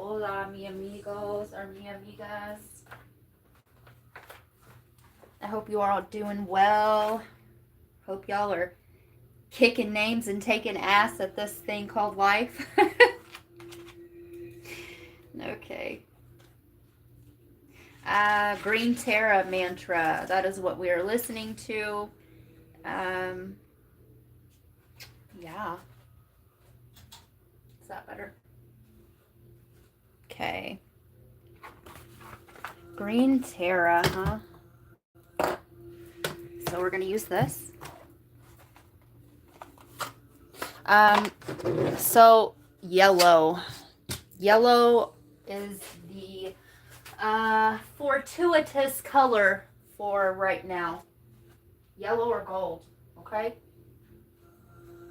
Hola, mi amigos or mi amigas. I hope you are all doing well. Hope y'all are kicking names and taking ass at this thing called life. Okay. Green Terra mantra. That is what we are listening to. Yeah. Is that better? Okay. Green Terra, huh? So we're going to use this. So yellow. Yellow is the fortuitous color for right now. Yellow or gold, okay?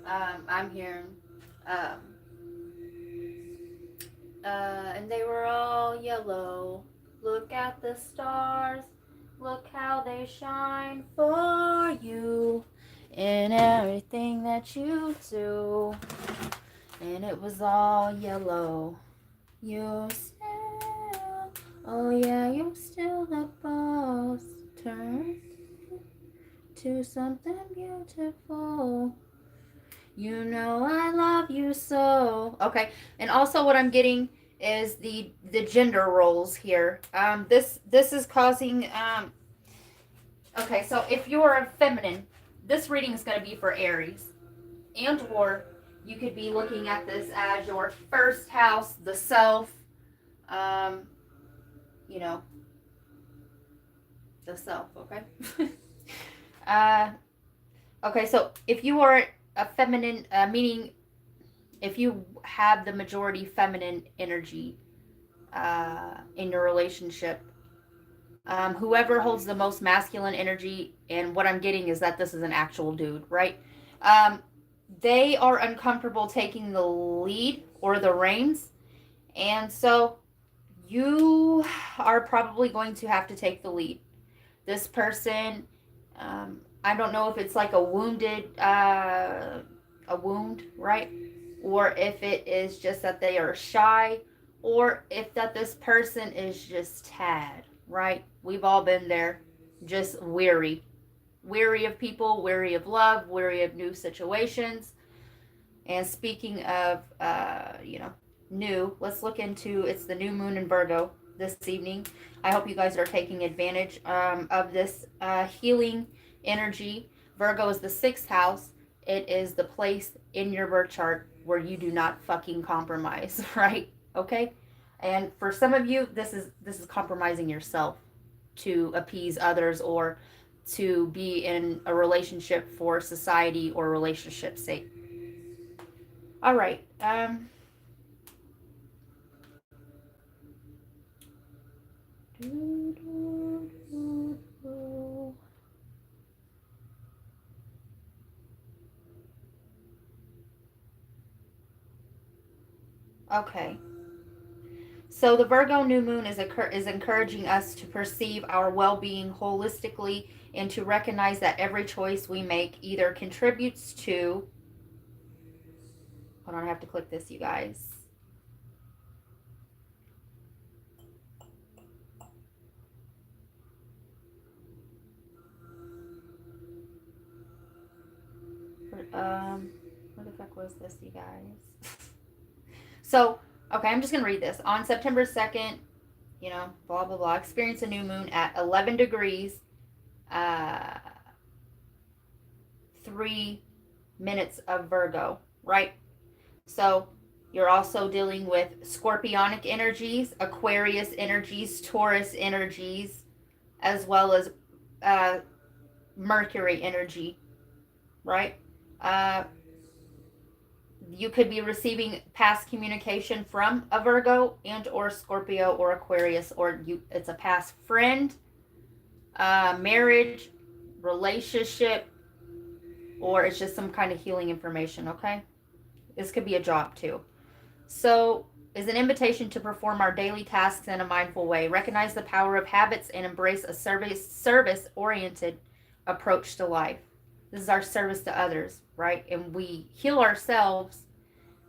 I'm hearing, and they were all yellow. Look at the stars, look how they shine for you in everything that you do. And it was all yellow. You still, oh yeah, you still the boss. Turn to something beautiful. You know I love you so. Okay, and also what I'm getting is the gender roles here. This is causing okay, so if you're a feminine, this reading is going to be for Aries, and or you could be looking at this as your first house, the self, you know, the self. Okay. Okay, so if you are a feminine, meaning if you have the majority feminine energy in your relationship, whoever holds the most masculine energy, and what I'm getting is that this is an actual dude, right? They are uncomfortable taking the lead or the reins, and so you are probably going to have to take the lead. This person, I don't know if it's like a wound, right? Or if it is just that they are shy, or if that this person is just tad, right? We've all been there, just weary. Weary of people, weary of love, weary of new situations. And speaking of, new, let's look into, it's the new moon in Virgo this evening. I hope you guys are taking advantage of this healing energy. Virgo is the 6th house. It is the place in your birth chart where you do not fucking compromise, right? Okay? And for some of you, this is compromising yourself to appease others or to be in a relationship for society or relationship's sake. All right. Okay. So the Virgo new moon is encouraging us to perceive our well-being holistically and to recognize that every choice we make either contributes to. Hold on, I have to click this, you guys. Where the fuck was this, you guys? So, okay, I'm just gonna read this. On September 2nd, blah blah blah. Experience a new moon at 11 degrees, 3 minutes of Virgo, right? So you're also dealing with scorpionic energies, Aquarius energies, Taurus energies, as well as Mercury energy, right? You could be receiving past communication from a Virgo and or Scorpio or Aquarius, or it's a past friend, marriage, relationship, or it's just some kind of healing information, okay? This could be a job too. So, is an invitation to perform our daily tasks in a mindful way, recognize the power of habits, and embrace a service-oriented approach to life. This is our service to others, right? And we heal ourselves,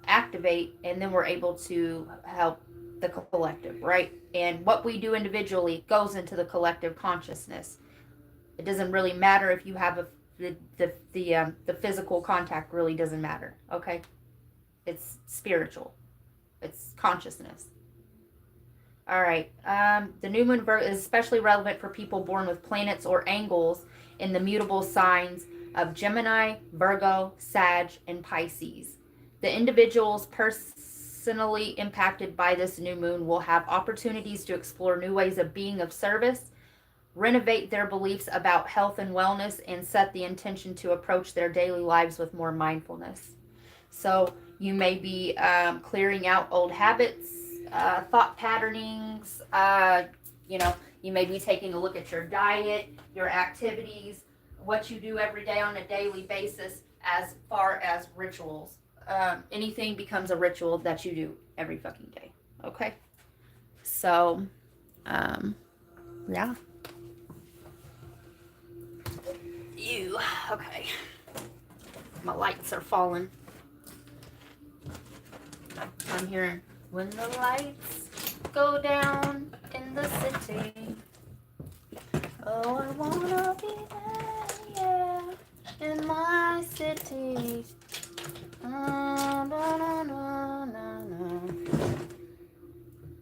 activate, and then we're able to help the collective, right? And what we do individually goes into the collective consciousness. It doesn't really matter if you have the physical contact really doesn't matter, okay? It's spiritual. It's consciousness. All right. The new moon is especially relevant for people born with planets or angles in the mutable signs of Gemini, Virgo, Sag, and Pisces. The individuals personally impacted by this new moon will have opportunities to explore new ways of being of service, renovate their beliefs about health and wellness, and set the intention to approach their daily lives with more mindfulness. So you may be clearing out old habits, thought patternings. You may be taking a look at your diet, your activities, what you do every day on a daily basis as far as rituals. Anything becomes a ritual that you do every fucking day. Okay? So, yeah. Ew. Okay. My lights are falling. I'm hearing, when the lights go down in the city, oh, I wanna be there, yeah, in my city.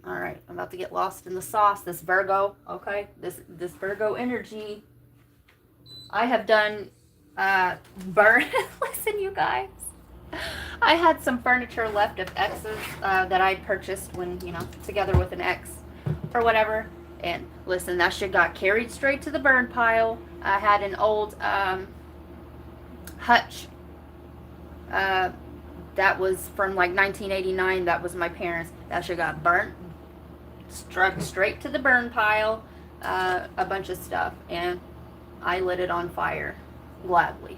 Alright, I'm about to get lost in the sauce. This Virgo, okay? This Virgo energy. I have done burn. Listen, you guys. I had some furniture left of exes that I purchased when, together with an ex or whatever. And listen, that shit got carried straight to the burn pile. I had an old hutch that was from like 1989. That was my parents. That shit got burnt, struck straight to the burn pile. A bunch of stuff. And I lit it on fire gladly.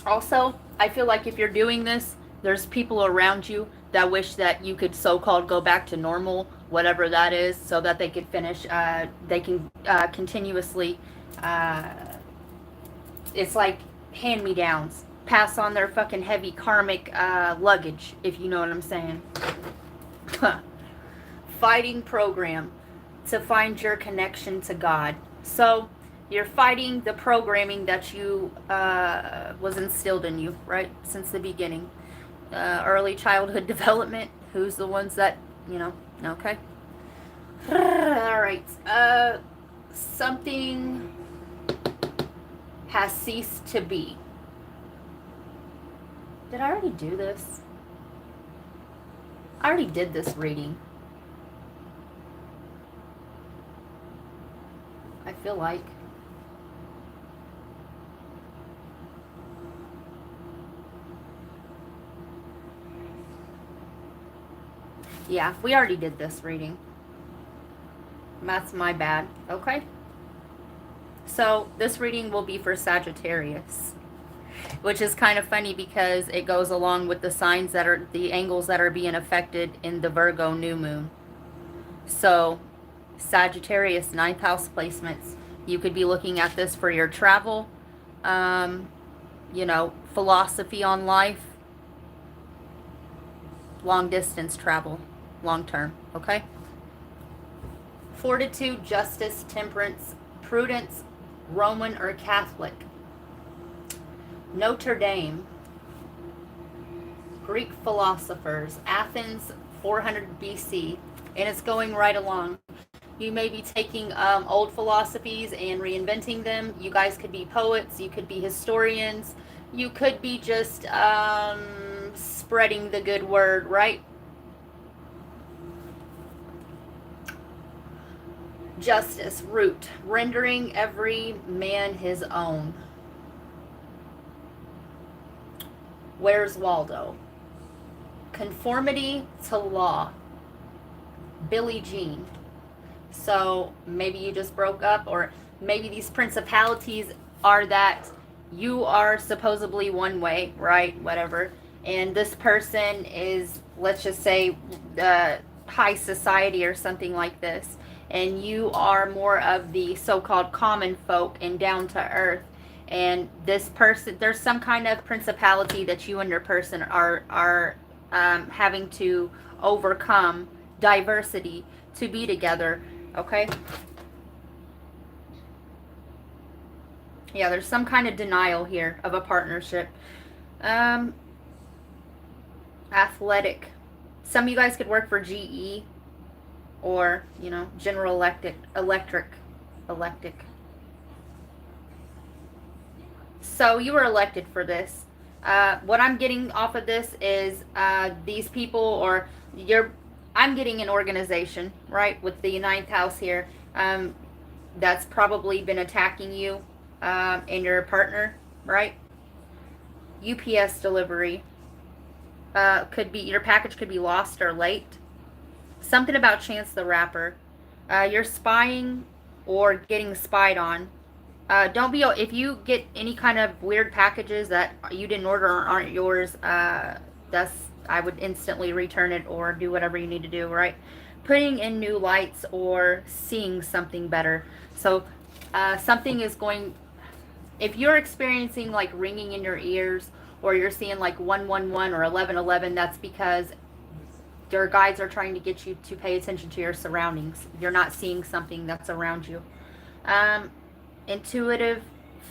Also, I feel like if you're doing this, there's people around you that wish that you could so-called go back to normal, whatever that is, so that they could finish, they can continuously, it's like hand-me-downs, pass on their fucking heavy karmic luggage, if you know what I'm saying. Fighting program to find your connection to God. So you're fighting the programming that you was instilled in you, right, since the beginning. Early childhood development. Who's the ones that, okay. All right. Something has ceased to be. Did I already do this? I already did this reading. I feel like. Yeah, we already did this reading. That's my bad. Okay. So this reading will be for Sagittarius, which is kind of funny because it goes along with the signs that are, the angles that are being affected in the Virgo new moon. So Sagittarius, 9th house placements. You could be looking at this for your travel, philosophy on life, long distance travel, long term, okay? Fortitude, justice, temperance, prudence, Roman or Catholic. Notre Dame, Greek philosophers, Athens, 400 BC, and it's going right along. You may be taking old philosophies and reinventing them. You guys could be poets, you could be historians, you could be just spreading the good word, right? Justice, root, rendering every man his own. Where's Waldo? Conformity to law. Billie Jean. So maybe you just broke up, or maybe these principalities are that you are supposedly one way, right? Whatever. And this person is, let's just say, high society or something like this. And you are more of the so-called common folk and down to earth. And this person, there's some kind of principality that you and your person are having to overcome, diversity, to be together. Okay. Yeah, there's some kind of denial here of a partnership. Athletic. Some of you guys could work for GE or, you know, General Electric. So you were elected for this. What I'm getting off of this is these people, or I'm getting an organization, right, with the ninth house here, that's probably been attacking you and your partner, right? UPS delivery. Could be, your package could be lost or late. Something about Chance the Rapper. You're spying or getting spied on. Don't be, if you get any kind of weird packages that you didn't order or aren't yours, I would instantly return it or do whatever you need to do, right? Putting in new lights or seeing something better. So something is going, if you're experiencing like ringing in your ears, or you're seeing like 111 or 1111, that's because your guides are trying to get you to pay attention to your surroundings. You're not seeing something that's around you. Intuitive,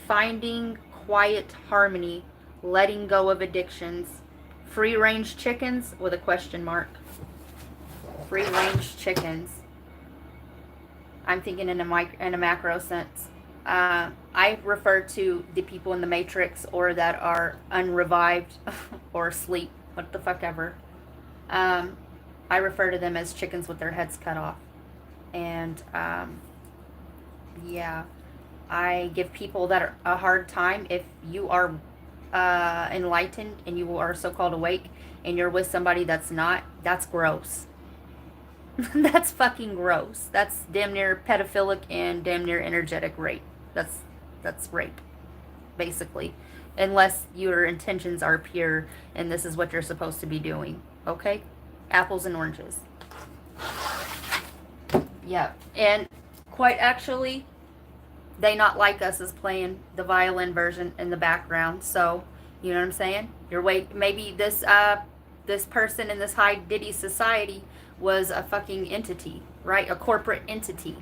finding quiet harmony, letting go of addictions. Free range chickens with a question mark. Free range chickens. I'm thinking in a macro sense. I refer to the people in the Matrix or that are unrevived or asleep, what the fuck ever. I refer to them as chickens with their heads cut off. And yeah, I give people that a hard time. If you are enlightened and you are so-called awake and you're with somebody that's not, that's gross. That's fucking gross. That's damn near pedophilic and damn near energetic rape. That's rape, basically. Unless your intentions are pure and this is what you're supposed to be doing. Okay? Apples and oranges. Yeah. And quite actually, they not like us as playing the violin version in the background. So, you know what I'm saying? Maybe this person in this high Diddy society was a fucking entity, right? A corporate entity.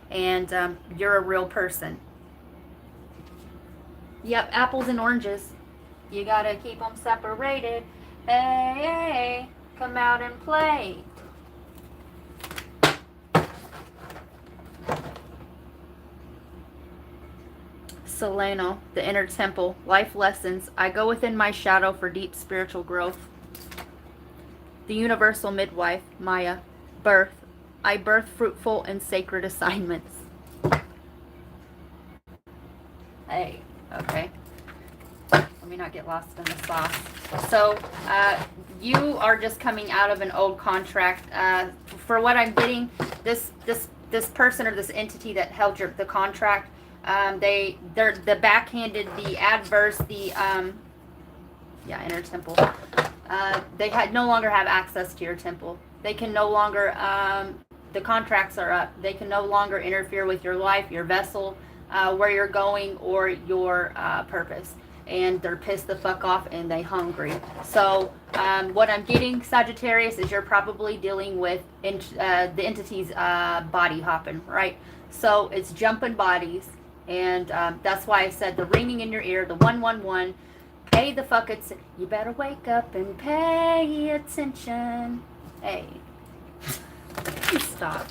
And you're a real person. Yep, apples and oranges. You gotta keep them separated. Hey, hey, come out and play. Seleno, the inner temple, life lessons. I go within my shadow for deep spiritual growth. The universal midwife, Maya, birth. I birth fruitful and sacred assignments. Hey, okay. Let me not get lost in the sauce. So, you are just coming out of an old contract. For what I'm getting, this person or this entity that held the contract, they're the backhanded, the adverse, inner temple. They no longer have access to your temple. They can no longer, the contracts are up. They can no longer interfere with your life, your vessel, where you're going, or your purpose. And they're pissed the fuck off and they hungry. So what I'm getting, Sagittarius, is you're probably dealing with the entity's body hopping, right? So it's jumping bodies. And that's why I said the ringing in your ear, the 111, pay the fuck it. You better wake up and pay attention. Hey. Stop.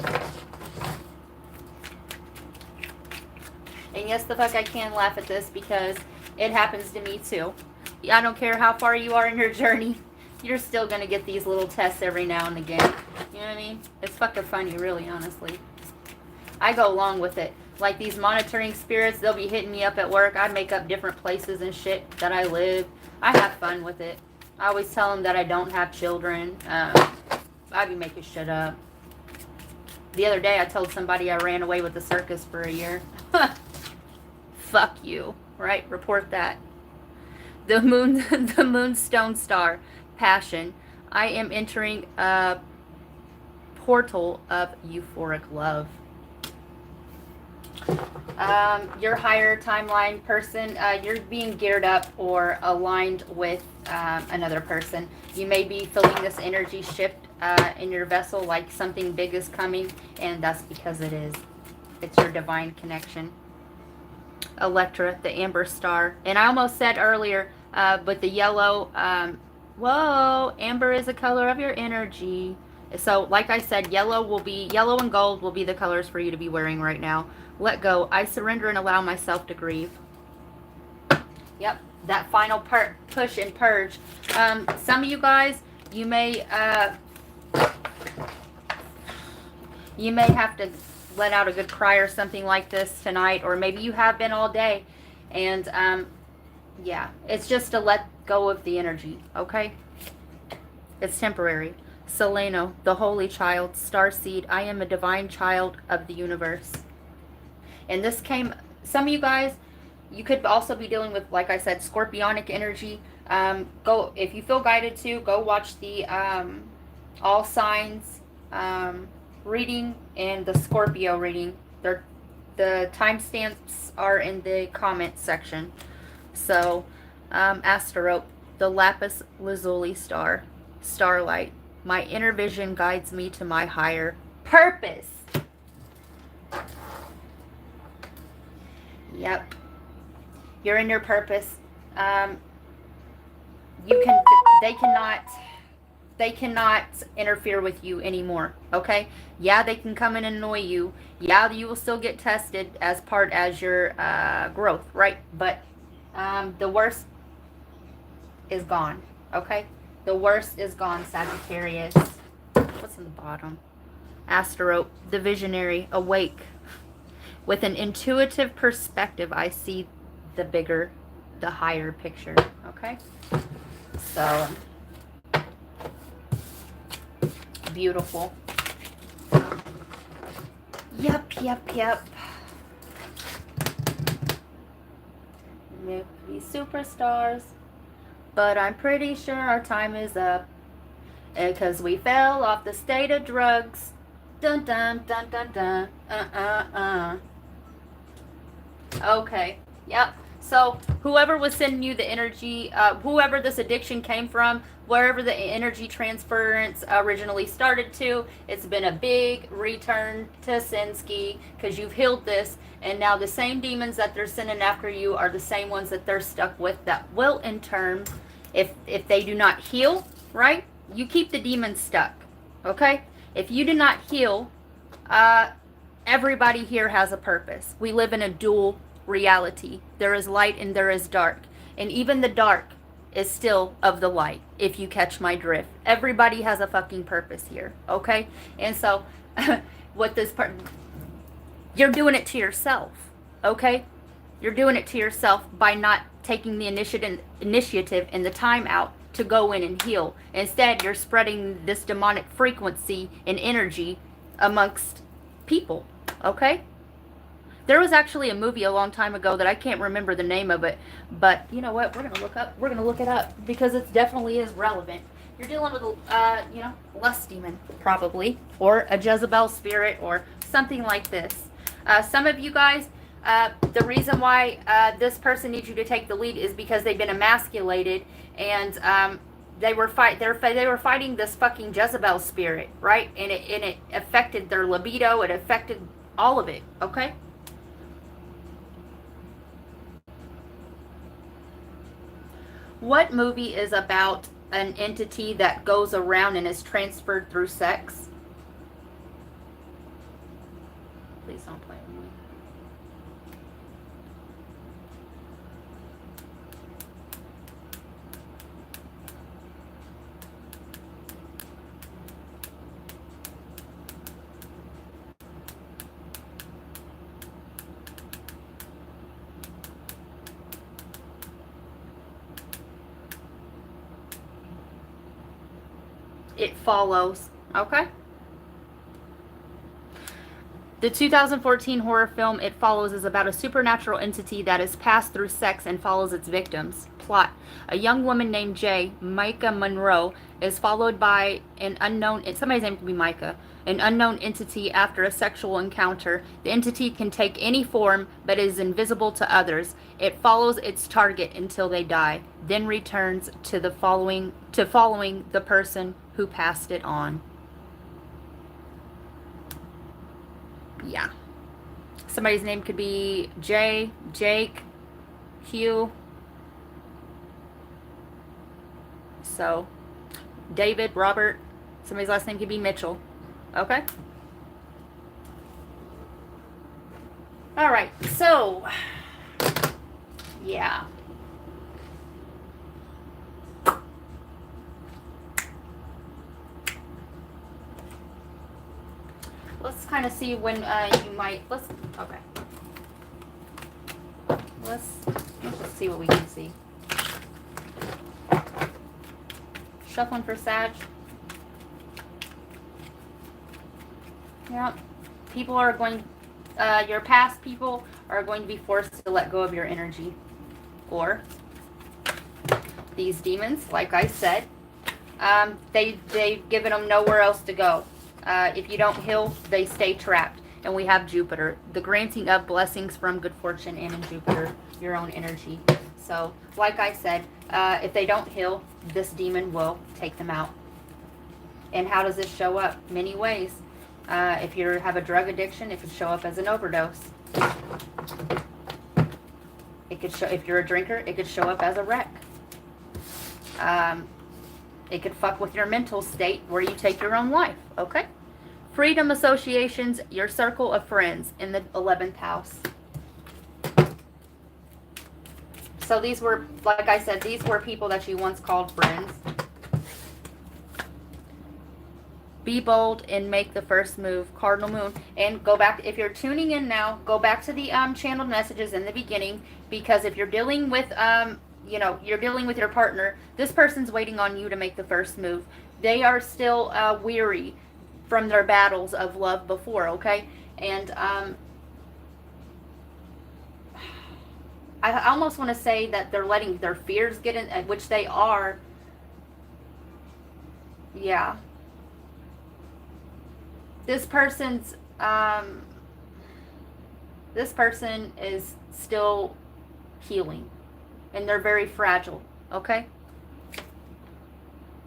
And yes, the fuck I can laugh at this because it happens to me too. I don't care how far you are in your journey. You're still going to get these little tests every now and again. You know what I mean? It's fucking funny, really, honestly. I go along with it. Like these monitoring spirits, they'll be hitting me up at work. I make up different places and shit that I live. I have fun with it. I always tell them that I don't have children. I be making shit up. The other day I told somebody I ran away with the circus for a year. Fuck you. Right? Report that. The moonstone star. Passion. I am entering a portal of euphoric love. Your higher timeline person, you're being geared up or aligned with another person. You may be feeling this energy shift in your vessel, like something big is coming, and that's because it is. It's your divine connection. Electra, the amber star. And I almost said earlier, but the yellow, whoa, amber is the color of your energy. So like I said, yellow and gold will be the colors for you to be wearing right now. Let go. I surrender and allow myself to grieve. Yep, that final push and purge. Some of you guys, you may have to let out a good cry or something like this tonight, or maybe you have been all day. And yeah, it's just to let go of the energy, okay? It's temporary. Seleno, the holy child, starseed, I am a divine child of the universe. And this came, some of you guys, you could also be dealing with, like I said, scorpionic energy. Go, if you feel guided to, go watch the all signs reading and the Scorpio reading. The timestamps are in the comment section. So, Asterope, the lapis lazuli star, starlight. My inner vision guides me to my higher purpose. Yep. You're in your purpose. They cannot interfere with you anymore, okay? Yeah, they can come and annoy you. Yeah, you will still get tested as your growth, right? But the worst is gone, okay? The worst is gone, Sagittarius. What's in the bottom? Asterope, the visionary, awake. With an intuitive perspective, I see the higher picture, okay? So, beautiful. Yep. Maybe superstars. But I'm pretty sure our time is up. Because we fell off the state of drugs. Dun dun dun dun dun. Okay. Yep. So whoever was sending you the energy, whoever this addiction came from, wherever the energy transference originally started to, it's been a big return to Sinsky because you've healed this, and now the same demons that they're sending after you are the same ones that they're stuck with that will in turn, if they do not heal, right? You keep the demons stuck, okay? If you do not heal, everybody here has a purpose. We live in a dual reality. There is light and there is dark. And even the dark is still of the light, if you catch my drift. Everybody has a fucking purpose here, okay? And so, what this part, you're doing it to yourself, okay? You're doing it to yourself by not taking the initiative and the time out to go in and heal. Instead, you're spreading this demonic frequency and energy amongst people, okay? There was actually a movie a long time ago that I can't remember the name of it, but you know what? We're gonna look it up because it definitely is relevant. You're dealing with lust demon probably, or a Jezebel spirit, or something like this. Some of you guys, the reason why this person needs you to take the lead is because they've been emasculated, and they were fighting this fucking Jezebel spirit, right? And it affected their libido. It affected all of it. Okay. What movie is about an entity that goes around and is transferred through sex? Please don't play with me. It Follows, okay? The 2014 horror film It Follows is about a supernatural entity that is passed through sex and follows its victims. Plot: a young woman named Micah Monroe, is followed by an unknown, somebody's name could be Micah, an unknown entity after a sexual encounter. The entity can take any form but is invisible to others. It follows its target until they die, then returns to following the person who passed it on. Yeah. Somebody's name could be Jay, Jake, Hugh. So, David, Robert. Somebody's last name could be Mitchell. Okay? Alright, so, yeah. Let's kind of see when you might, okay. Let's just see what we can see. Shuffling for Sag. Yeah. People are going, your past people are going to be forced to let go of your energy. Or these demons, like I said, they've given them nowhere else to go. If you don't heal, they stay trapped. And we have Jupiter, the granting of blessings from good fortune, and in Jupiter, your own energy. So, like I said, if they don't heal, this demon will take them out. And how does this show up? Many ways. If you have a drug addiction, it could show up as an overdose. It could show, if you're a drinker, it could show up as a wreck. It could fuck with your mental state where you take your own life, okay? Freedom associations, your circle of friends in the 11th house. So these were, like I said, these were people that you once called friends. Be bold and make the first move, Cardinal Moon. And go back, if you're tuning in now, go back to the channeled messages in the beginning, because if you're dealing with, you know, you're dealing with your partner, this person's waiting on you to make the first move. They are still weary from their battles of love before, okay? And I almost want to say that they're letting their fears get in, which they are. Yeah. This person's, this person is still healing. And they're very fragile, okay?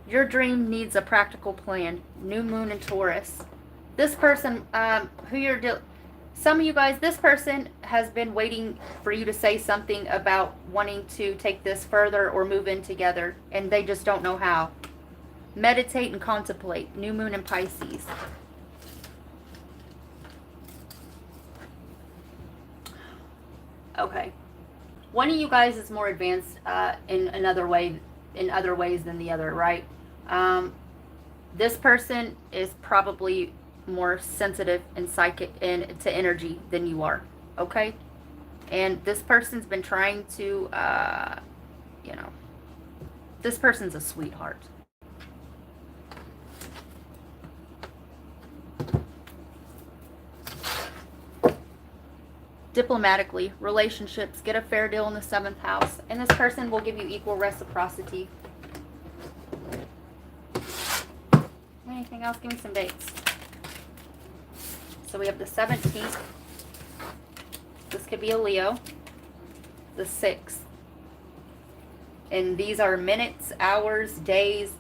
Your dream needs a practical plan. New moon in Taurus. This person, some of you guys, this person has been waiting for you to say something about wanting to take this further or move in together, and they just don't know how. Meditate and contemplate. New moon in Pisces. Okay. One of you guys is more advanced in other ways than the other, right? This person is probably more sensitive and psychic and to energy than you are, okay? And this person's been trying to, you know, this person's a sweetheart. Diplomatically, relationships, get a fair deal in the 7th house, and this person will give you equal reciprocity. Anything else? Give me some dates. So we have the 17th. This could be a Leo. The 6th. And these are minutes, hours, days,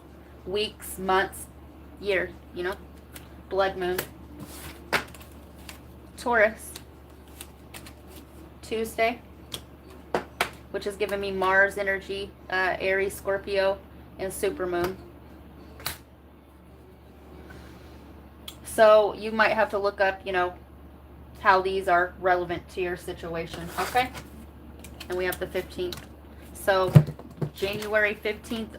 weeks, months, year, you know. Blood moon. Taurus. Tuesday, which is giving me Mars energy, Aries, Scorpio, and supermoon. So you might have to look up, you know, how these are relevant to your situation, okay? And we have the 15th. So January 15th,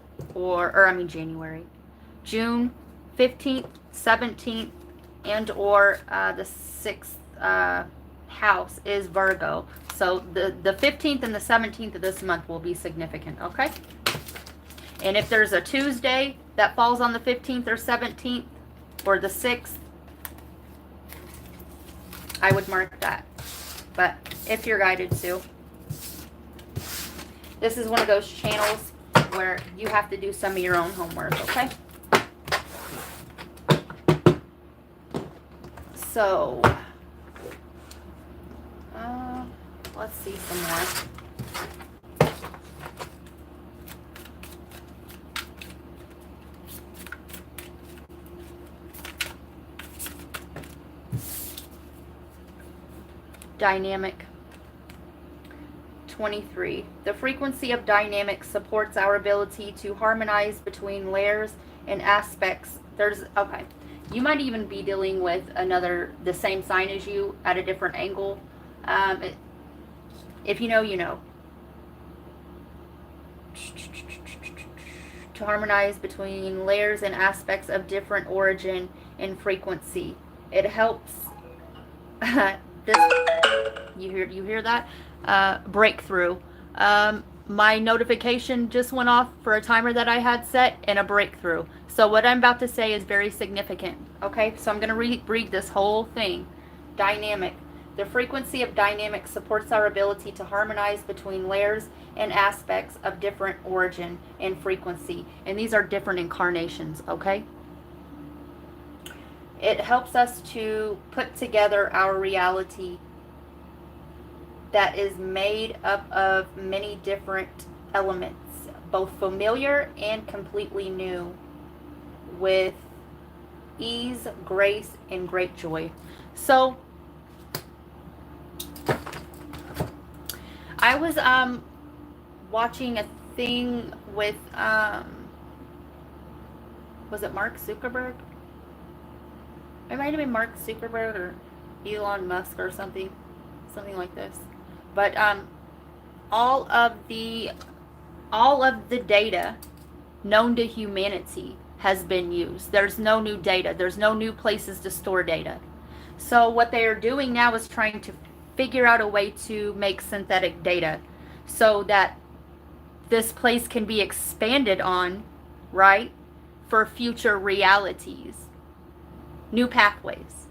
June 15th, 17th, and or the 6th house is Virgo. So the 15th and the 17th of this month will be significant, okay? And if there's a Tuesday that falls on the 15th or 17th or the 6th, I would mark that. But if you're guided to. This is one of those channels where you have to do some of your own homework, okay? So, let's see some more. Dynamic. 23. The frequency of dynamic supports our ability to harmonize between layers and aspects. Okay. You might even be dealing with the same sign as you at a different angle. If you know, you know. To harmonize between layers and aspects of different origin and frequency. It helps. You hear that? Breakthrough. My notification just went off for a timer that I had set, and a breakthrough. So what I'm about to say is very significant. Okay, so I'm going to read this whole thing. Dynamic. The frequency of dynamic supports our ability to harmonize between layers and aspects of different origin and frequency. And these are different incarnations, okay? It helps us to put together our reality that is made up of many different elements, both familiar and completely new, with ease, grace, and great joy. So, I was watching a thing with, was it Mark Zuckerberg? It might have been Mark Zuckerberg or Elon Musk or something like this. But all of the data known to humanity has been used. There's no new data. There's no new places to store data. So what they are doing now is trying to figure out a way to make synthetic data so that this place can be expanded on, right, for future realities, new pathways.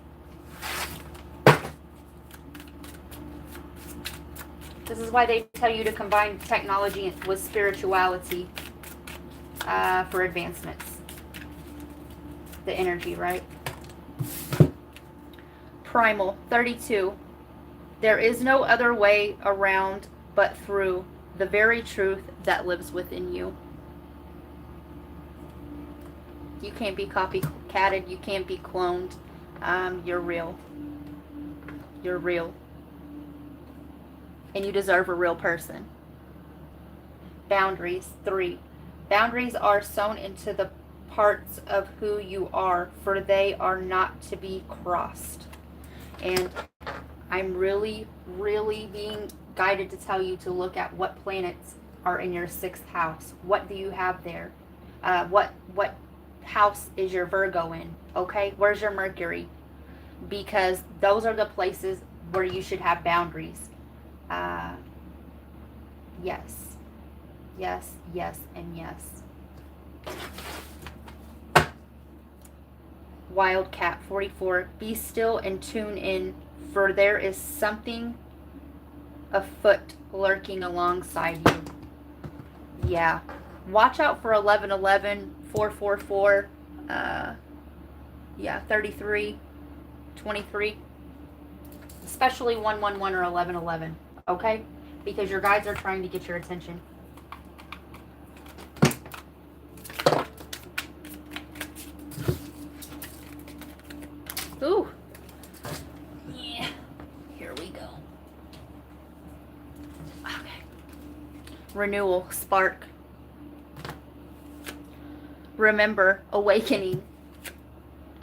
This is why they tell you to combine technology with spirituality for advancements. The energy, right? Primal, 32. There is no other way around but through the very truth that lives within you. You can't be copycatted. You can't be cloned. You're real. You're real. And you deserve a real person. Boundaries, 3. Boundaries are sewn into the parts of who you are, for they are not to be crossed. And I'm really, really being guided to tell you to look at what planets are in your 6th house. What do you have there? What house is your Virgo in? Okay, where's your Mercury? Because those are the places where you should have boundaries. Yes, yes, yes, and yes. Wildcat, 44. Be still and tune in, for there is something afoot lurking alongside you. Yeah. Watch out for 1111, 444, 33, 23. Especially 111 or 1111. Okay? Because your guides are trying to get your attention. Ooh. Yeah. Here we go. Okay. Renewal, spark. Remember, awakening.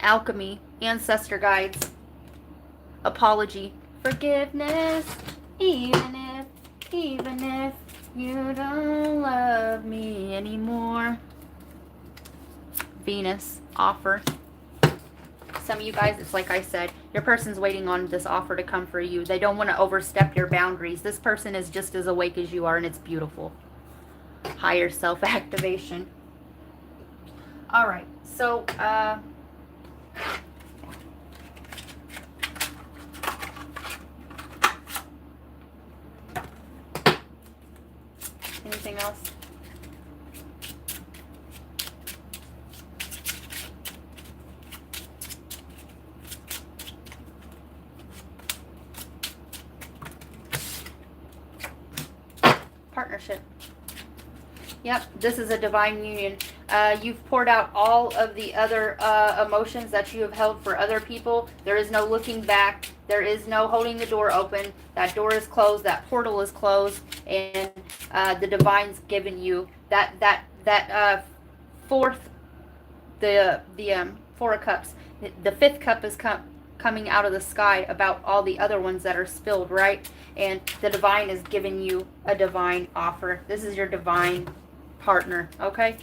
Alchemy, ancestor guides. Apology, forgiveness. Even if you don't love me anymore. Venus, offer. Some of you guys, it's like I said, your person's waiting on this offer to come for you. They don't want to overstep your boundaries. This person is just as awake as you are, and it's beautiful. Higher self activation. All right, so anything else? Yep, this is a divine union. You've poured out all of the other emotions that you have held for other people. There is no looking back. There is no holding the door open. That door is closed. That portal is closed, and the divine's given you that fourth, the Four of Cups. The fifth cup is coming out of the sky about all the other ones that are spilled, right? And the divine is giving you a divine offer. This is your divine partner, okay?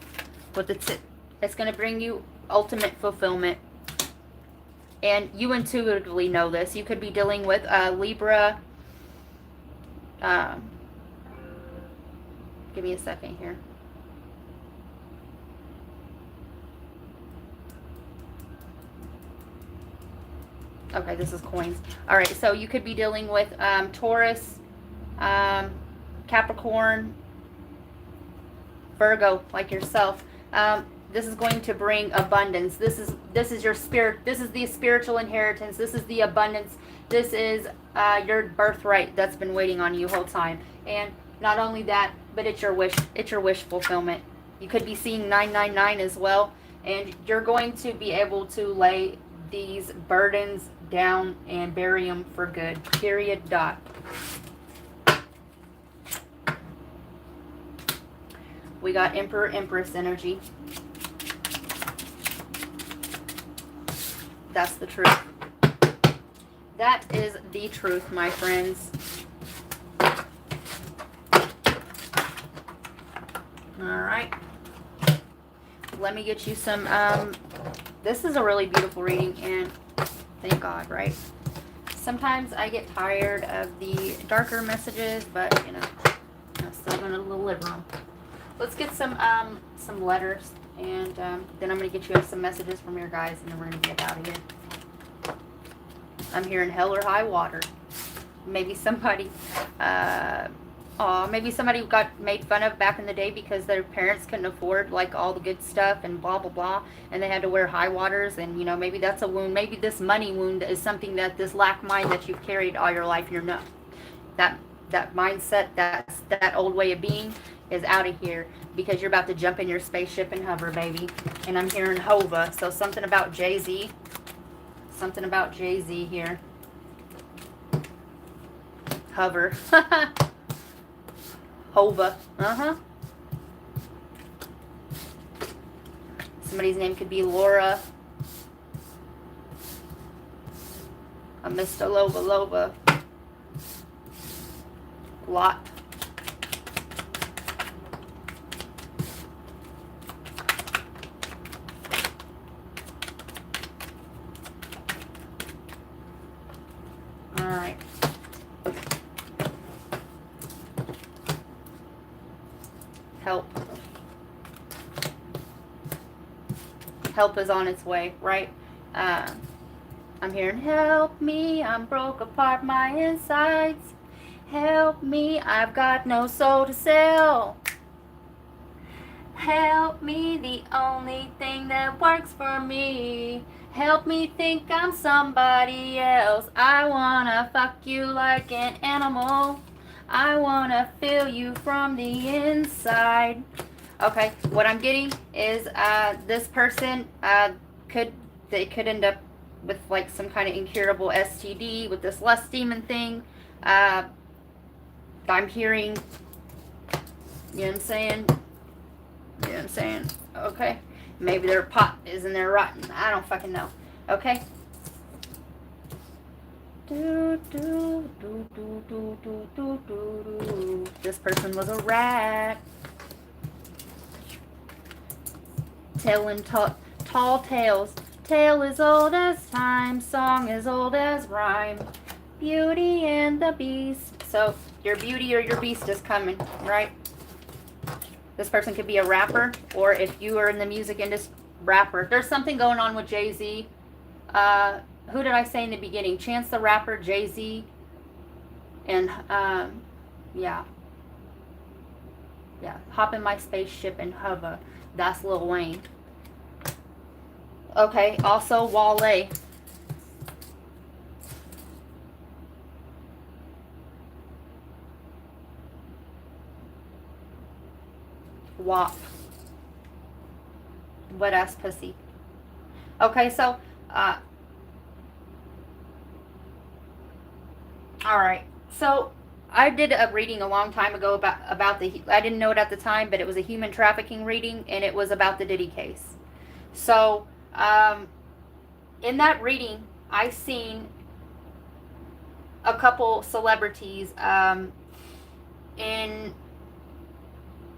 But it's going to bring you ultimate fulfillment. And you intuitively know this. You could be dealing with Libra. Give me a second here. Okay, this is coins. All right, so you could be dealing with Taurus, Capricorn, Virgo, like yourself. This is going to bring abundance. This is your spirit. This is the spiritual inheritance. This is the abundance. This is your birthright that's been waiting on you whole time. And not only that, but it's your wish. It's your wish fulfillment. You could be seeing 999 as well, and you're going to be able to lay these burdens down and bury them for good. Period. Dot. We got Emperor, Empress energy. That's the truth. That is the truth, my friends. Alright. Let me get you some, this is a really beautiful reading, and thank God, right? Sometimes I get tired of the darker messages, but, you know, I'm still going to deliver them. Let's get some letters, and then I'm going to get you some messages from your guys, and then we're going to get out of here. I'm hearing hell or high water. Maybe somebody, maybe somebody got made fun of back in the day because their parents couldn't afford like all the good stuff and blah blah blah, and they had to wear high waters, and you know, maybe that's a wound. Maybe this money wound is something that this lack mind that you've carried all your life. You're not that mindset, that old way of being is out of here, because you're about to jump in your spaceship and hover, baby. And I'm hearing Hova, so something about Jay-Z. Something about Jay-Z here. Hover. Hova. Uh-huh. Somebody's name could be Laura. A Mr. Lova. Lot. Alright. Help. Help is on its way, right? I'm hearing, help me, I'm broke apart my insides. Help me, I've got no soul to sell. Help me, the only thing that works for me. Help me think I'm somebody else. I wanna fuck you like an animal. I wanna feel you from the inside. Okay, what I'm getting is this person could end up with like some kind of incurable STD with this lust demon thing. I'm hearing, you know what I'm saying? You know what I'm saying? Okay. Maybe their pot is in there rotten. I don't fucking know. Okay? This person was a rat. Telling tall tales. Tale is old as time. Song is old as rhyme. Beauty and the Beast. So, your beauty or your beast is coming, right? This person could be a rapper, or if you are in the music industry, rapper. There's something going on with Jay-Z. Who did I say in the beginning? Chance the Rapper, Jay-Z, and yeah. Hop in my spaceship and hover. That's Lil Wayne. Okay, also Wale. Wop. Wet ass pussy. Okay, so, alright. So, I did a reading a long time ago about I didn't know it at the time, but it was a human trafficking reading, and it was about the Diddy case. So, in that reading, I seen a couple celebrities in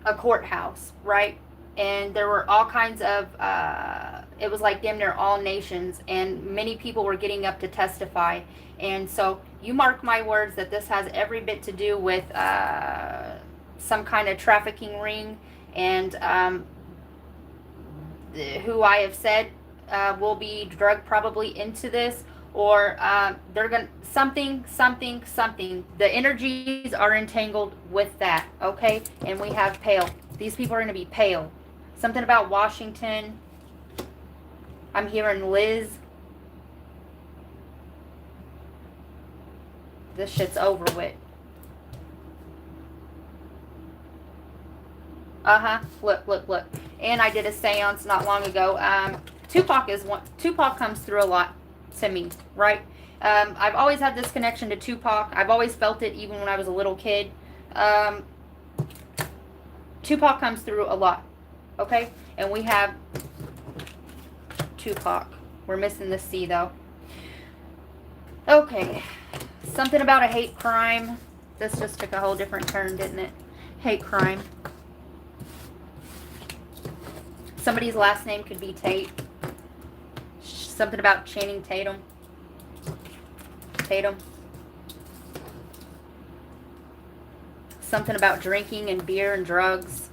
a courthouse, right? And there were all kinds of, it was like damn near all nations, and many people were getting up to testify. And so you mark my words that this has every bit to do with some kind of trafficking ring, and who I have said will be drugged probably into this, or they're gonna something. The energies are entangled with that, okay? And we have pale. These people are gonna be pale. Something about Washington. I'm hearing Liz. This shit's over with. Look. And I did a seance not long ago. Tupac comes through a lot to me, right? I've always had this connection to Tupac. I've always felt it even when I was a little kid. Tupac comes through a lot, okay? And we have Tupac. We're missing the C, though. Okay. Something about a hate crime. This just took a whole different turn, didn't it? Hate crime. Somebody's last name could be Tate. Something about Channing Tatum. Something about drinking and beer and drugs.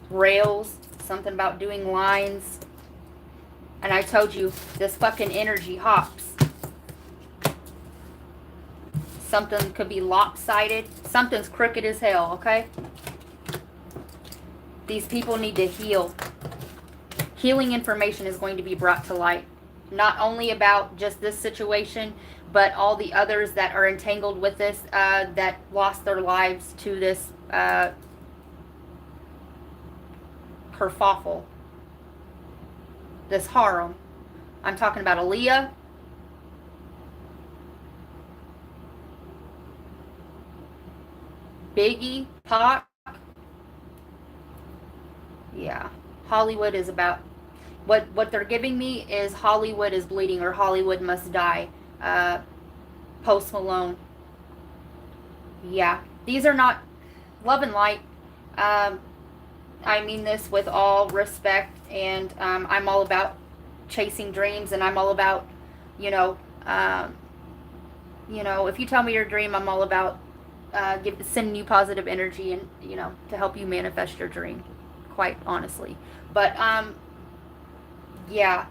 Rails. Something about doing lines. And I told you, this fucking energy hops. Something could be lopsided. Something's crooked as hell, okay? These people need to heal. Healing information is going to be brought to light. Not only about just this situation, but all the others that are entangled with this, that lost their lives to this kerfuffle. This harem. I'm talking about Aliyah. Biggy, Pac. Yeah. Hollywood is about... What they're giving me is Hollywood is bleeding, or Hollywood must die. Post Malone. Yeah. These are not... Love and light. I mean this with all respect, and I'm all about chasing dreams, and I'm all about, if you tell me your dream, I'm all about sending you positive energy and, to help you manifest your dream, quite honestly. But, yeah,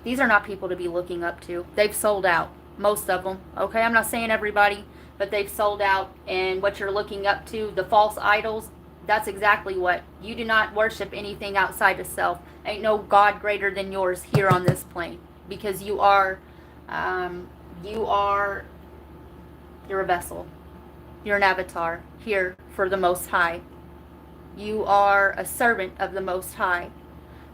these are not people to be looking up to. They've sold out, most of them, okay? I'm not saying everybody, but they've sold out, and what you're looking up to, the false idols, that's exactly what. You do not worship anything outside of self. Ain't no God greater than yours here on this plane, because you're a vessel. You're an avatar here for the Most High. You are a servant of the Most High.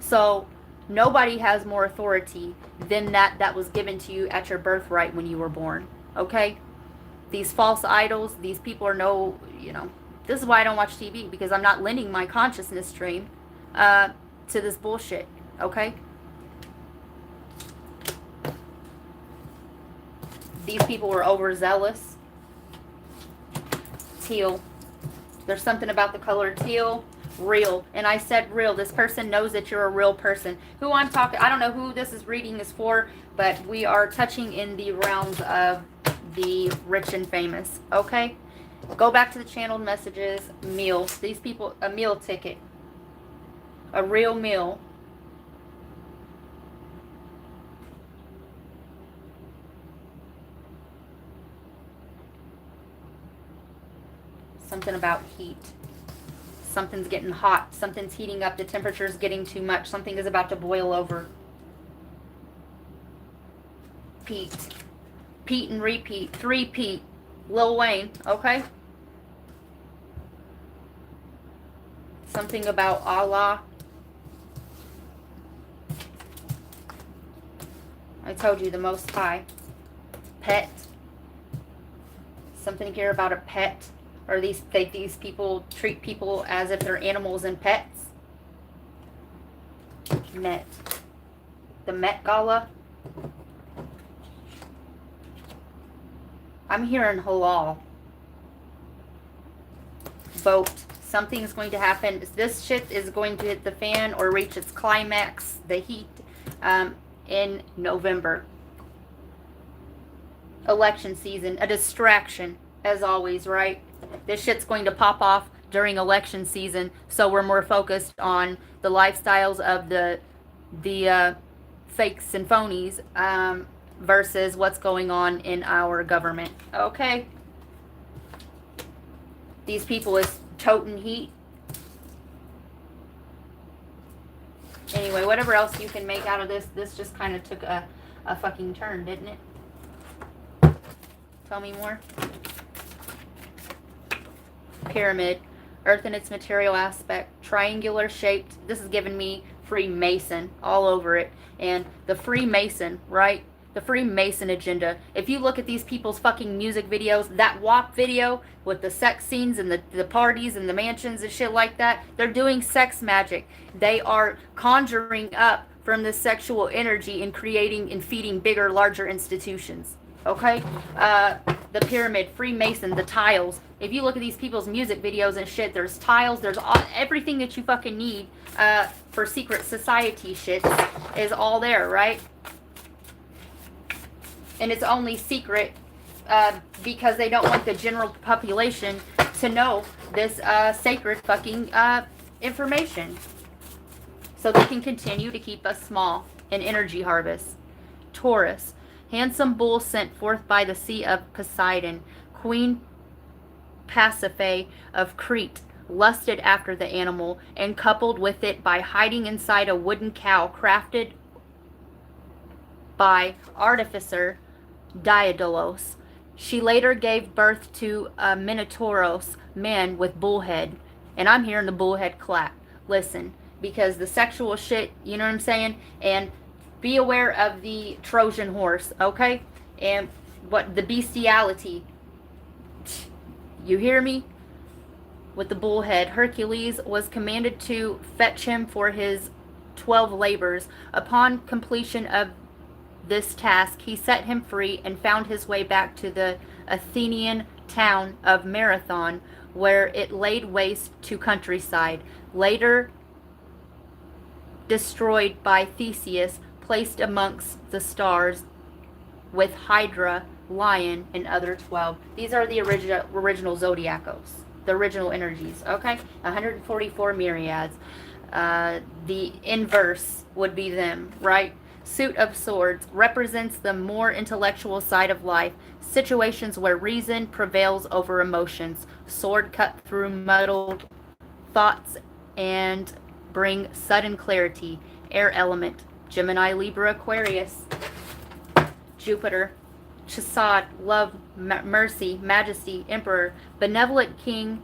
So nobody has more authority than that was given to you at your birthright when you were born. Okay? These false idols, these people are this is why I don't watch TV, because I'm not lending my consciousness stream to this bullshit. Okay? These people were overzealous. Teal. There's something about the color teal. Real. And I said real. This person knows that you're a real person. Who I'm talking, I don't know who this is reading is for, but we are touching in the realms of the rich and famous. Okay? Go back to the channeled messages. Meals. These people, a meal ticket. A real meal. Something about heat. Something's getting hot. Something's heating up. The temperature's getting too much. Something is about to boil over. Pete. Pete and repeat. Three-peat. Lil Wayne. Okay? Something about Allah. I told you, the Most High. Pet. Something here about a pet. Or these people treat people as if they're animals and pets. Met. The Met Gala. I'm hearing halal. Boat. Something's going to happen. This shit is going to hit the fan or reach its climax, the heat, in November. Election season. A distraction, as always, right? This shit's going to pop off during election season, so we're more focused on the lifestyles of the fakes and phonies versus what's going on in our government. Okay? These people is toting heat. Anyway, whatever else you can make out of this just kind of took a fucking turn, didn't it? Tell me more. Pyramid. Earth in its material aspect. Triangular shaped. This is giving me Freemason all over it. And the Freemason, right? The Freemason agenda. If you look at these people's fucking music videos, that WAP video with the sex scenes and the parties and the mansions and shit like that, they're doing sex magic. They are conjuring up from this sexual energy and creating and feeding bigger, larger institutions. Okay? The pyramid, Freemason, the tiles. If you look at these people's music videos and shit, there's tiles, there's everything that you fucking need for secret society shit is all there, right? And it's only secret because they don't want the general population to know this sacred fucking information. So they can continue to keep us small. An energy harvest. Taurus. Handsome bull sent forth by the sea of Poseidon. Queen Pasiphae of Crete lusted after the animal and coupled with it by hiding inside a wooden cow crafted by artificer Daedalus. She later gave birth to a Minotauros man with bullhead. And I'm hearing the bullhead clap. Listen, because the sexual shit, you know what I'm saying? And be aware of the Trojan horse, okay? And what the bestiality. You hear me? With the bullhead, Hercules was commanded to fetch him for his 12 labors. Upon completion of this task, he set him free and found his way back to the Athenian town of Marathon, where it laid waste to countryside. Later destroyed by Theseus, placed amongst the stars with Hydra, Lion, and other 12. These are the original Zodiacos, the original energies, okay? 144 myriads. The inverse would be them, right? Suit of Swords represents the more intellectual side of life, situations where reason prevails over emotions. Sword cut through muddled thoughts and bring sudden clarity. Air element. Gemini, Libra, Aquarius. Jupiter. Chesed, love, mercy, majesty, emperor. Benevolent king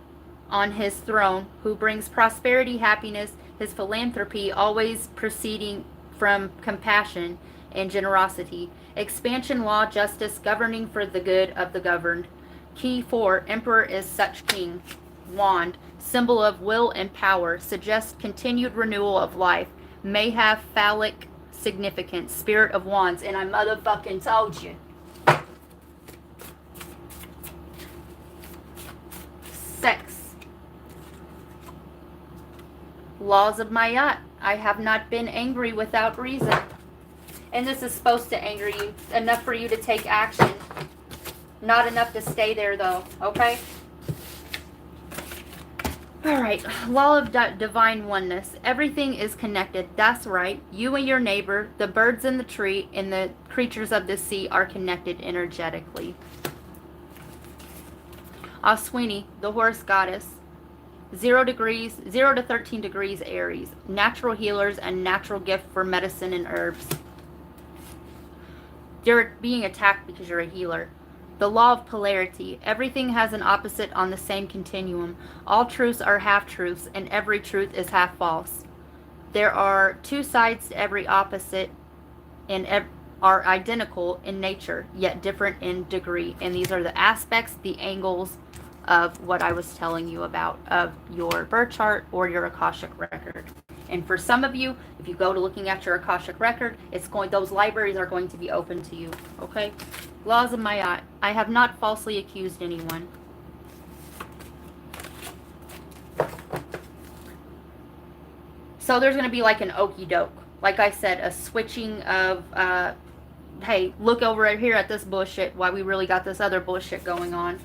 on his throne, who brings prosperity, happiness, his philanthropy always proceeding from compassion and generosity. Expansion, law, justice, governing for the good of the governed. Key 4, emperor is such king. Wand, symbol of will and power, suggests continued renewal of life. May have phallic significance. Spirit of wands, and I motherfucking told you. Sex. Laws of Mayat. I have not been angry without reason. And this is supposed to anger you. Enough for you to take action. Not enough to stay there, though. Okay? Alright. Law of divine oneness. Everything is connected. That's right. You and your neighbor, the birds in the tree, and the creatures of the sea are connected energetically. Aswini, the horse goddess. 0 to 13 degrees Aries. Natural healers and natural gift for medicine and herbs. You're being attacked because you're a healer. The law of polarity. Everything has an opposite on the same continuum. All truths are half-truths, and every truth is half-false. There are two sides to every opposite, and are identical in nature, yet different in degree. And these are the aspects, the angles of what I was telling you about, of your birth chart or your Akashic record. And for some of you, if you go to looking at your Akashic record, those libraries are going to be open to you. Okay? Laws of Ma'at. I have not falsely accused anyone. So there's going to be like an okey doke. Like I said, a switching of, hey, look over here at this bullshit while we really got this other bullshit going on.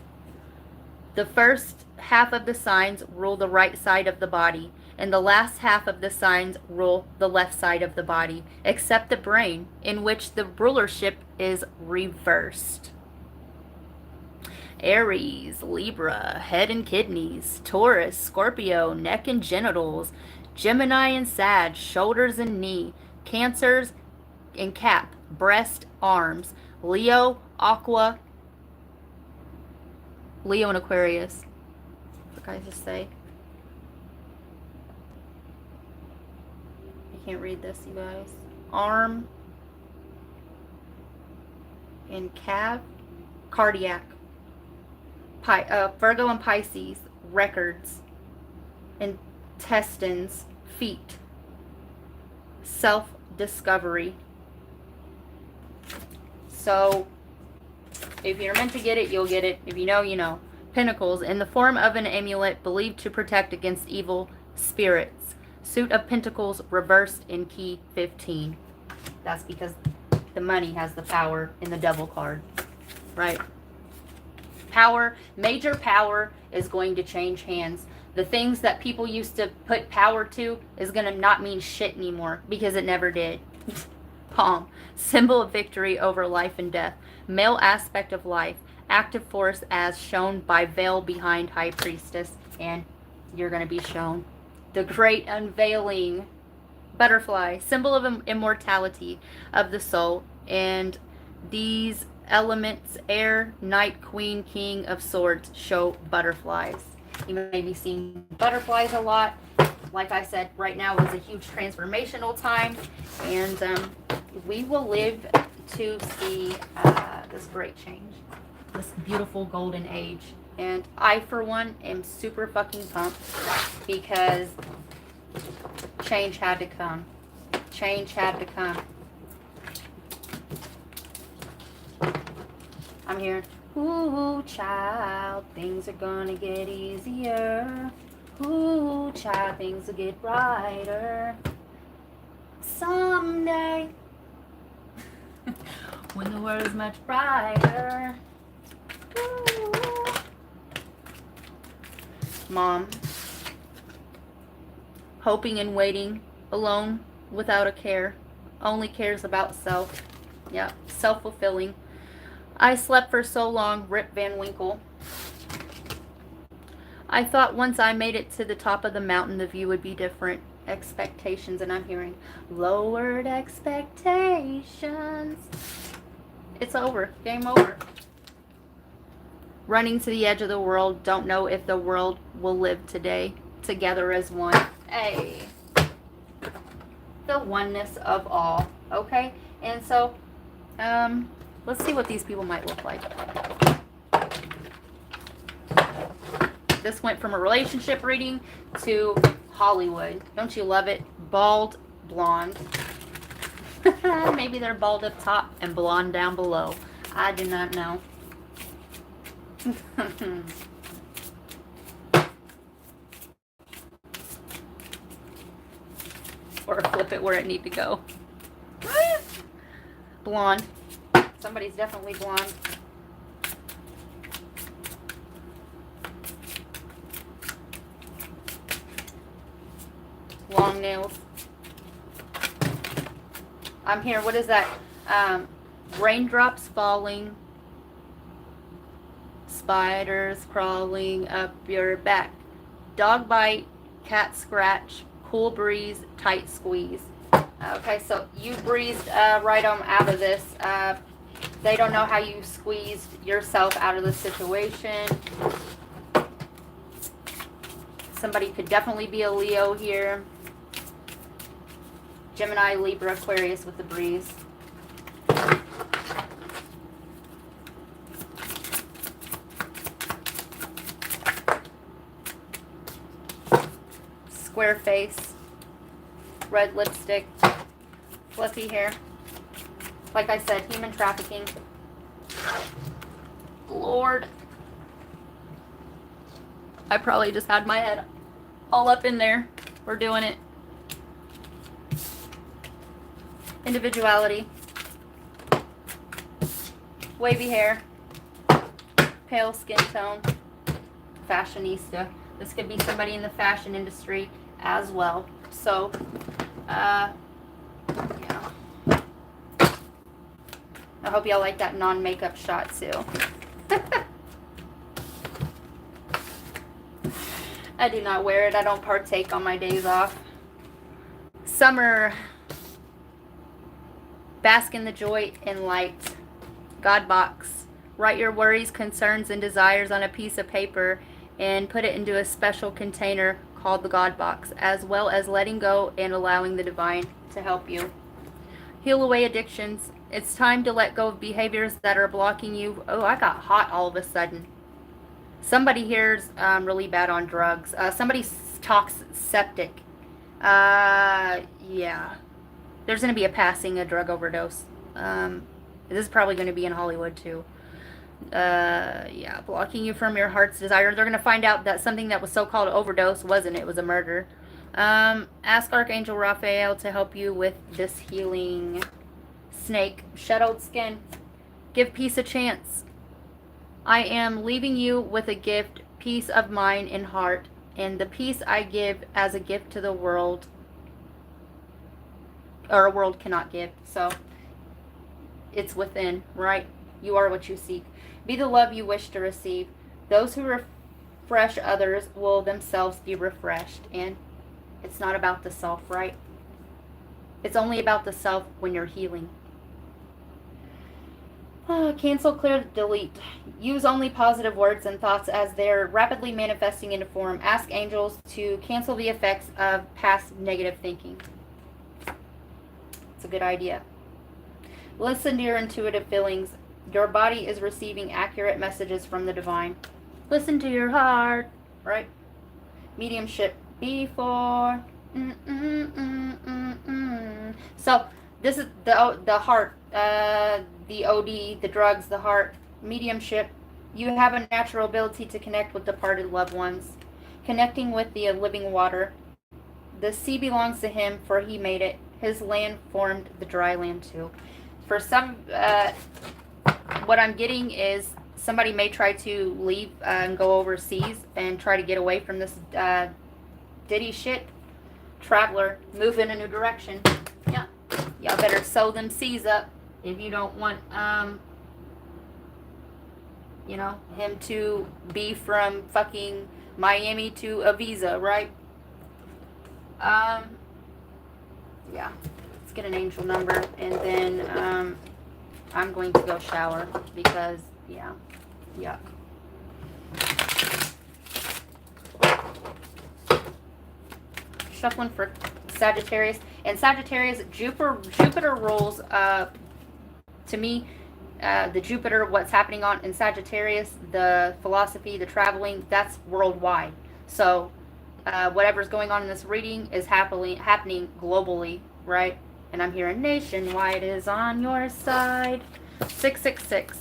The first half of the signs rule the right side of the body, and the last half of the signs rule the left side of the body, except the brain, in which the rulership is reversed. Aries, Libra, head and kidneys. Taurus, Scorpio, neck and genitals. Gemini and Sag, shoulders and knee. Cancers and cap, breast, arms. Leo, Aqua, Leo and Aquarius. What did I just say? I can't read this, you guys. Arm and calf, cardiac. Virgo and Pisces, records. Intestines, feet. Self-discovery. So, if you're meant to get it, you'll get it. If you know, you know. Pentacles, in the form of an amulet believed to protect against evil spirits. Suit of Pentacles reversed in key 15. That's because the money has the power in the Devil card. Right? Power, major power is going to change hands. The things that people used to put power to is going to not mean shit anymore because it never did. Palm, symbol of victory over life and death. Male aspect of life. Active force as shown by veil behind High Priestess. And you're going to be shown. The Great Unveiling. Butterfly, symbol of immortality of the soul. And these elements, air, knight, queen, king of swords, show butterflies. You may be seeing butterflies a lot. Like I said, right now is a huge transformational time. And we will live to see this great change. This beautiful golden age. And I, for one, am super fucking pumped because change had to come. Change had to come. I'm hearing, ooh, child, things are gonna get easier. Ooh, child, things will get brighter. Someday, when the world is much brighter. Ooh. Mom, hoping and waiting, alone, without a care, only cares about self. Yep, self-fulfilling. I slept for so long, Rip Van Winkle. I thought once I made it to the top of the mountain, the view would be different. Expectations, and I'm hearing lowered expectations. It's over. Game over. Running to the edge of the world. Don't know if the world will live today. Together as one. Hey. The oneness of all. Okay? And so, let's see what these people might look like. This went from a relationship reading to Hollywood. Don't you love it? Bald, blonde. Maybe they're bald up top and blonde down below. I do not know. Or flip it where it need to go. Blonde. Somebody's definitely blonde. Long nails. I'm here. What is that? Raindrops falling. Spiders crawling up your back. Dog bite. Cat scratch. Cool breeze. Tight squeeze. Okay, so you breezed right on out of this. They don't know how you squeezed yourself out of the situation. Somebody could definitely be a Leo here. Gemini, Libra, Aquarius with the breeze. Square face, red lipstick, fluffy hair. Like I said, human trafficking. Lord. I probably just had my head all up in there. We're doing it. Individuality. Wavy hair. Pale skin tone. Fashionista. This could be somebody in the fashion industry as well. So, yeah. I hope y'all like that non-makeup shot too. I do not wear it. I don't partake on my days off. Summer. Bask in the joy and light. God box. Write your worries, concerns, and desires on a piece of paper and put it into a special container called the God box, as well as letting go and allowing the divine to help you. Heal away addictions. It's time to let go of behaviors that are blocking you. Oh, I got hot all of a sudden. Somebody here's really bad on drugs. Somebody talks septic. Yeah. There's going to be a passing, a drug overdose. This is probably going to be in Hollywood too. Yeah, blocking you from your heart's desire. They're going to find out that something that was so-called overdose wasn't. It was a murder. Ask Archangel Raphael to help you with this healing. Snake, shadowed skin. Give peace a chance. I am leaving you with a gift, peace of mind and heart, and the peace I give as a gift to the world, or a world cannot give. So it's within, right? You are what you seek. Be the love you wish to receive. Those who refresh others will themselves be refreshed. And it's not about the self, right? It's only about the self when you're healing. Cancel, clear, delete. Use only positive words and thoughts as they're rapidly manifesting into form. Ask angels to cancel the effects of past negative thinking. It's a good idea. Listen to your intuitive feelings. Your body is receiving accurate messages from the divine. Listen to your heart, right? Mediumship before. So this is the heart, the OD, the drugs, the heart, mediumship. You have a natural ability to connect with departed loved ones, connecting with the living water. The sea belongs to him, for he made it. His land formed the dry land too. For some, what I'm getting is somebody may try to leave and go overseas and try to get away from this Diddy shit. Traveler, move in a new direction. Yeah, y'all better sew them seas up if you don't want, you know, him to be from fucking Miami to Ibiza, right? Yeah. Let's get an angel number, and then I'm going to go shower because, yeah, yuck. Shuffling for Sagittarius. And Sagittarius, Jupiter rules, to me, the Jupiter, what's happening on in Sagittarius, the philosophy, the traveling, that's worldwide. So whatever's going on in this reading is happening globally, right? And I'm hearing nationwide is on your side. 666.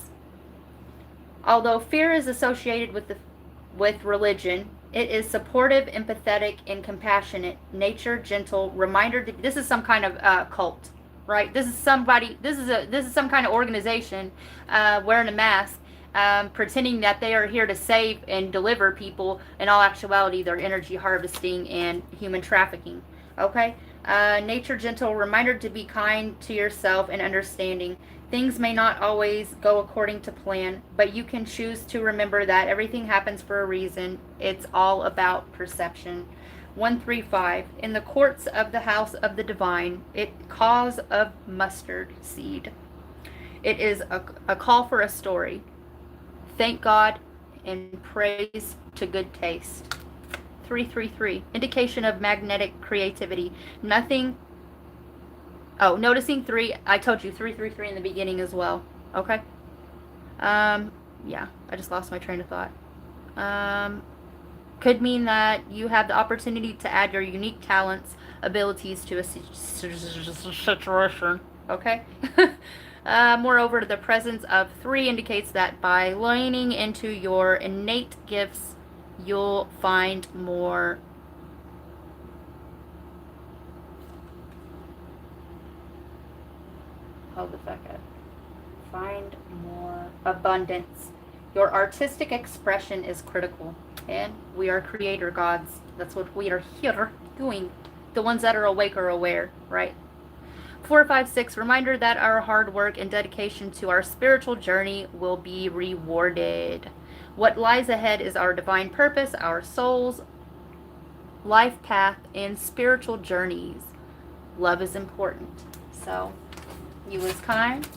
Although fear is associated with religion, it is supportive, empathetic, and compassionate. Nature, gentle, reminder. This is some kind of cult, right? This is somebody. This is some kind of organization wearing a mask, pretending that they are here to save and deliver people. In all actuality, they're energy harvesting and human trafficking. Okay. Nature, gentle, reminder to be kind to yourself and understanding. Things may not always go according to plan, but you can choose to remember that everything happens for a reason. It's all about perception. 135. In the courts of the house of the divine, it cause of mustard seed. It is a call for a story. Thank God and praise to good taste. 333. Indication of magnetic creativity. Nothing. Oh, noticing 3. I told you 333 in the beginning as well. Okay. Yeah, I just lost my train of thought. Could mean that you have the opportunity to add your unique talents, abilities to a situation. Okay. Moreover, the presence of 3 indicates that by leaning into your innate gifts, you'll find more. Hold the fuck up. Find more abundance. Your artistic expression is critical. And we are creator gods. That's what we are here doing. The ones that are awake are aware, right? 456, reminder that our hard work and dedication to our spiritual journey will be rewarded. What lies ahead is our divine purpose, our soul's life path, and spiritual journeys. Love is important. So, you is kind,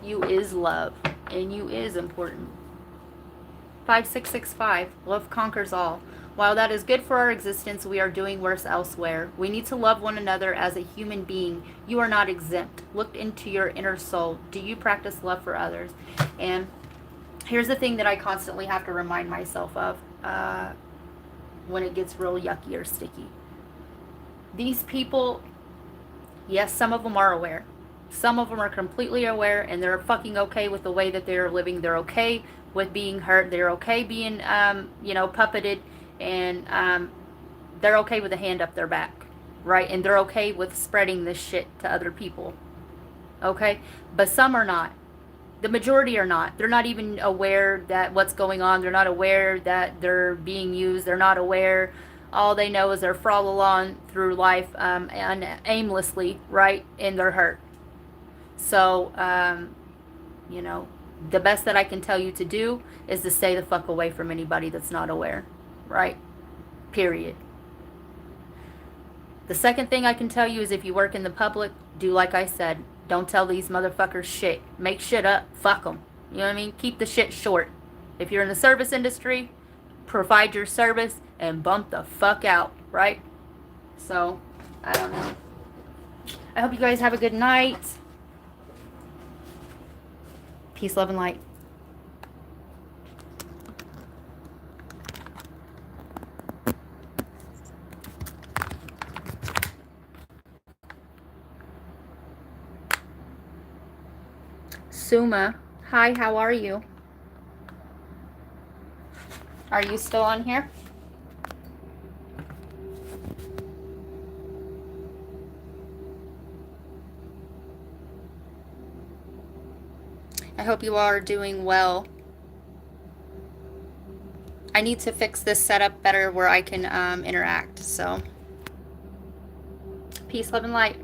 you is love, and you is important. 5665, love conquers all. While that is good for our existence, we are doing worse elsewhere. We need to love one another as a human being. You are not exempt. Look into your inner soul. Do you practice love for others? And here's the thing that I constantly have to remind myself of when it gets real yucky or sticky. These people, yes, some of them are aware. Some of them are completely aware, and they're fucking okay with the way that they're living. They're okay with being hurt. They're okay being, puppeted, and they're okay with a hand up their back, right? And they're okay with spreading this shit to other people, okay? But some are not. The majority are not. They're not even aware that what's going on. They're not aware that they're being used. They're not aware. All they know is they're fraud along through life and aimlessly, right? And they're hurt. So, the best that I can tell you to do is to stay the fuck away from anybody that's not aware, right? Period. The second thing I can tell you is if you work in the public, do like I said. Don't tell these motherfuckers shit. Make shit up. Fuck them. You know what I mean? Keep the shit short. If you're in the service industry, provide your service and bump the fuck out, right? So, I don't know. I hope you guys have a good night. Peace, love, and light. Suma, hi, how are you? Are you still on here? I hope you all are doing well. I need to fix this setup better where I can interact, so. Peace, love, and light.